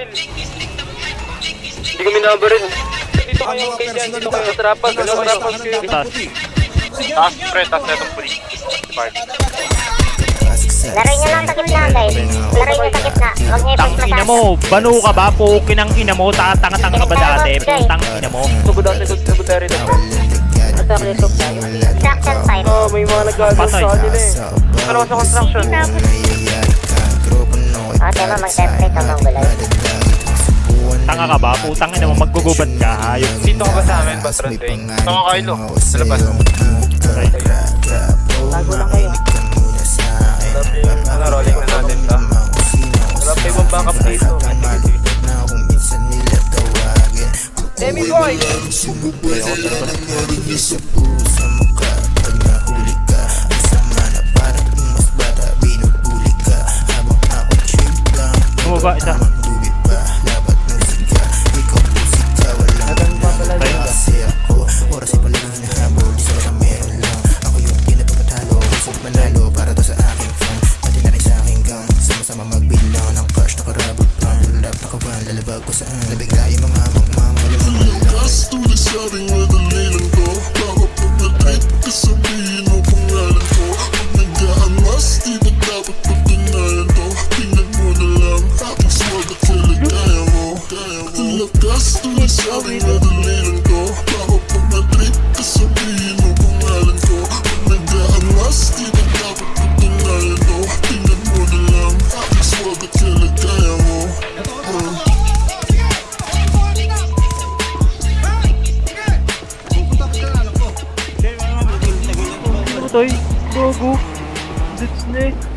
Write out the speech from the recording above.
Hindi kami nabarin. Dito kami kaya dito kami sa trapas. Taas pre, taas na itong police. Laray nyo lang takip na guys. Laray nyo takip na. Huwag nyo i-push Ina masyado. mo, banu ka ba? Pukin ang ina mo, tanga-tanga ka ba dati? Putang ina mo. Sugod ako sa secretary na po. Extraction site. May mga nagagawin sa kanila eh. Pero sa construction. Tema mag-template ang mga gulay. Tanga ka ba? Putang ina mo, maggugubad ka. Hayop. Dito ka ba sa amin, Patron Dwayne? Mga Kylo, sa labas. Bago lang kayo. Rolling na natin ito. Wala pa ibang backup dito. Demi boy! Bumaba isa. Toy, gogo. That's next.